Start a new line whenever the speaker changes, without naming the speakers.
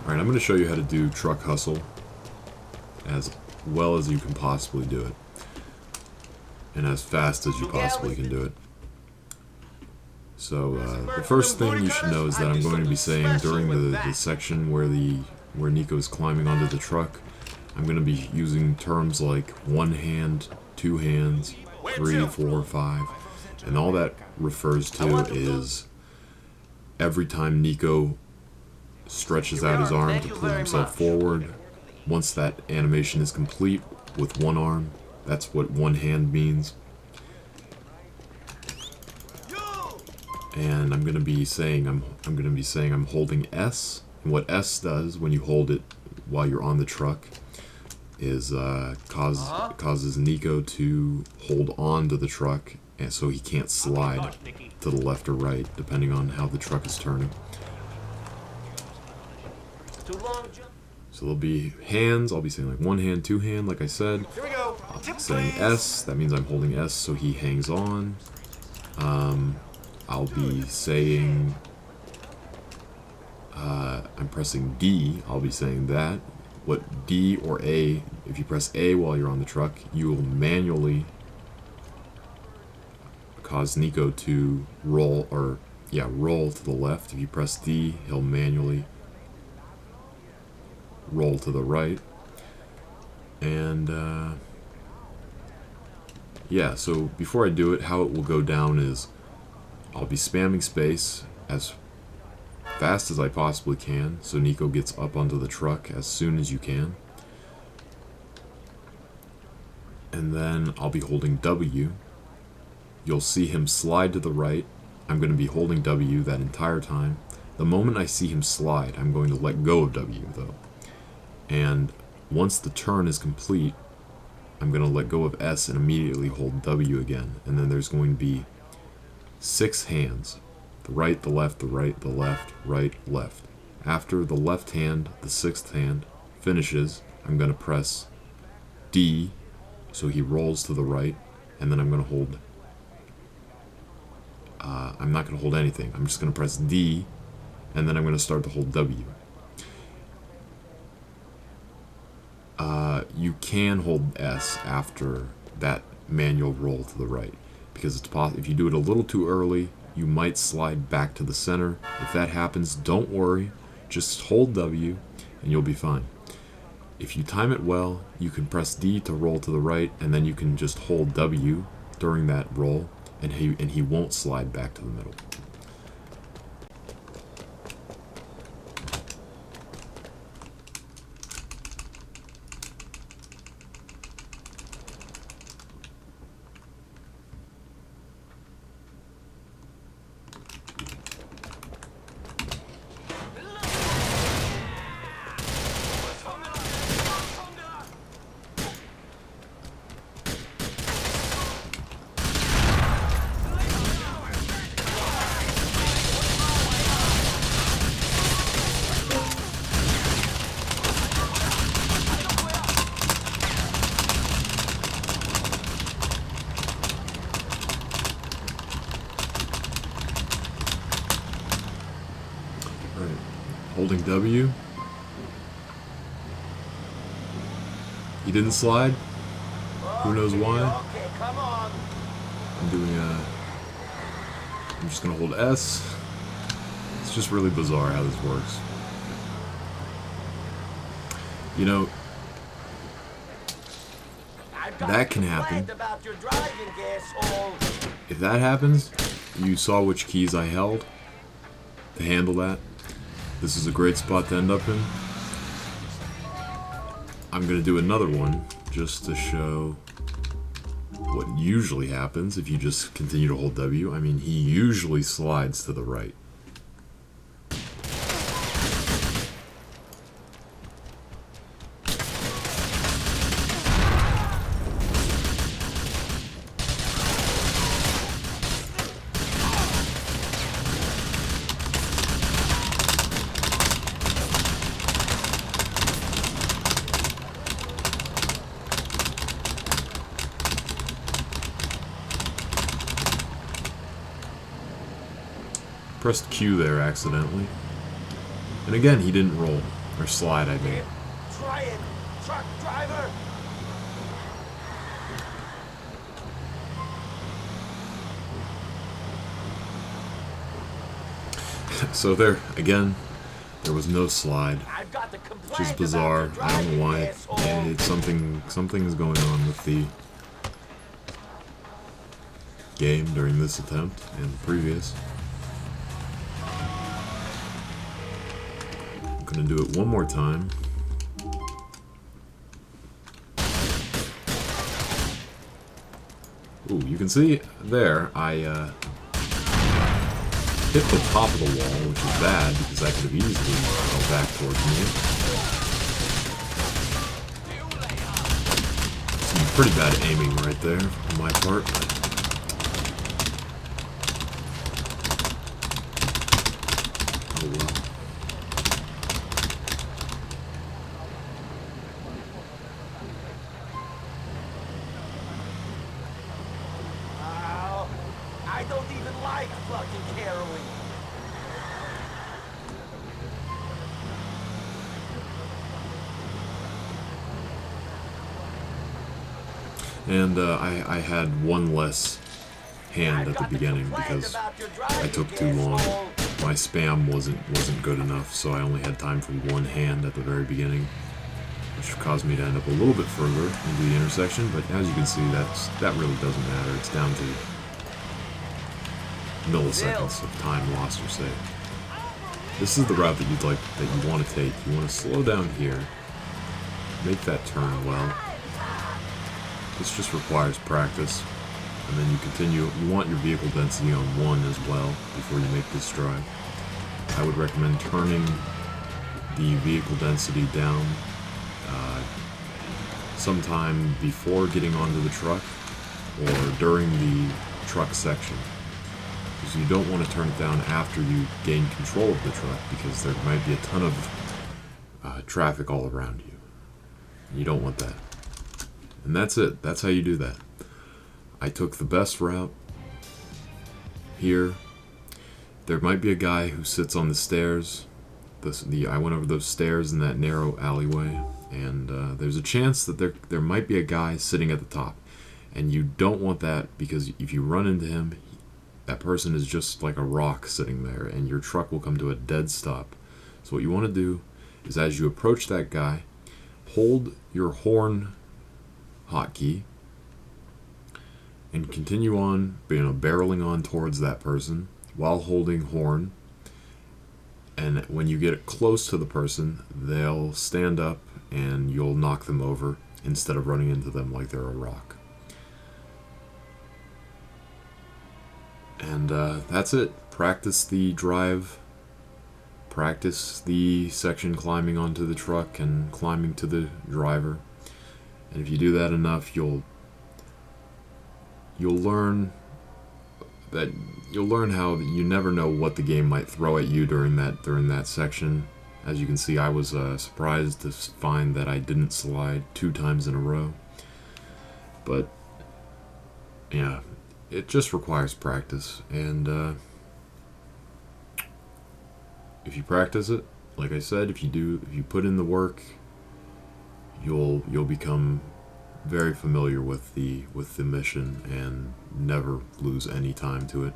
Alright, I'm going to show you how to do Truck Hustle as well as you can possibly do it. And as fast as you possibly can do it. So, the first thing you should know is that I'm going to be saying during the section where Nico is climbing onto the truck, I'm going to be using terms like one hand, two hands, 3, 4, 5, and all that refers to is every time Nico stretches out his arm to pull himself forward, once that animation is complete with one arm, that's what one hand means. And I'm going to be saying I'm holding S, and what S does when you hold it while you're on the truck is causes Nico to hold on to the truck, and so he can't slide to the left or right depending on how the truck is turning. So there'll be hands, I'll be saying like one hand, two hand, like I said. I'll be saying S, that means I'm holding S so he hangs on. I'll be saying, I'm pressing D, I'll be saying that. What D or A, if you press A while you're on the truck, you will manually cause Nico to roll to the left. If you press D, he'll manually roll to the right. And yeah, so before I do it, how it will go down is I'll be spamming space as fast as I possibly can so Nico gets up onto the truck as soon as you can. And then I'll be holding W. You'll see him slide to the right. I'm going to be holding W that entire time. The moment I see him slide, I'm going to let go of W though. And once the turn is complete, I'm going to let go of S and immediately hold W again. And then there's going to be 6 hands. The right, the left, the right, the left, right, left. After the left hand, the 6th hand, finishes, I'm going to press D so he rolls to the right, and then I'm going to hold... I'm not going to hold anything. I'm just going to press D, and then I'm going to start to hold W. You can hold S after that manual roll to the right, because it's if you do it a little too early, you might slide back to the center. If that happens, don't worry, just hold W and you'll be fine. If you time it well, you can press D to roll to the right, and then you can just hold W during that roll, and he won't slide back to the middle. Holding W. He didn't slide. Who knows why? I'm just gonna hold S. It's just really bizarre how this works. You know, that can happen. If that happens, you saw which keys I held to handle that. This is a great spot to end up in. I'm going to do another one just to show what usually happens if you just continue to hold W. I mean, he usually slides to the right. Pressed Q there accidentally. And again, he didn't roll. Or slide, I mean.
Try it, truck driver.
So there, again, there was no slide,
I've got the
which is bizarre. I don't know why. It's something is going on with the game during this attempt and the previous. I'm gonna do it one more time. Ooh, you can see there, I hit the top of the wall, which is bad because I could have easily fell back towards me. Some pretty bad aiming right there on my part. Oh well.
I don't even like fucking caroling.
And I had one less hand at the beginning because I took too long. My spam wasn't good enough, so I only had time for one hand at the very beginning, which caused me to end up a little bit further into the intersection. But as you can see, that really doesn't matter. It's down to milliseconds of time lost or saved. This is the route that you want to take. You want to slow down here, make that turn well. This just requires practice, and then you continue. You want your vehicle density on 1 as well before you make this drive. I would recommend turning the vehicle density down sometime before getting onto the truck or during the truck section. Because you don't want to turn it down after you gain control of the truck, because there might be a ton of traffic all around you. You don't want that. And that's it. That's how you do that. I took the best route here. There might be a guy who sits on the stairs. I went over those stairs in that narrow alleyway, and there's a chance that there might be a guy sitting at the top. And you don't want that, because if you run into him, that person is just like a rock sitting there, and your truck will come to a dead stop. So what you want to do is, as you approach that guy, hold your horn hotkey and continue on, barreling on towards that person while holding horn. And when you get close to the person, they'll stand up and you'll knock them over instead of running into them like they're a rock. And that's it. Practice the drive. Practice the section climbing onto the truck and climbing to the driver. And if you do that enough, you'll learn how you never know what the game might throw at you during that section. As you can see, I was surprised to find that I didn't slide 2 times in a row. But yeah, it just requires practice, and if you practice it, like I said, if you put in the work, you'll become very familiar with the mission and never lose any time to it.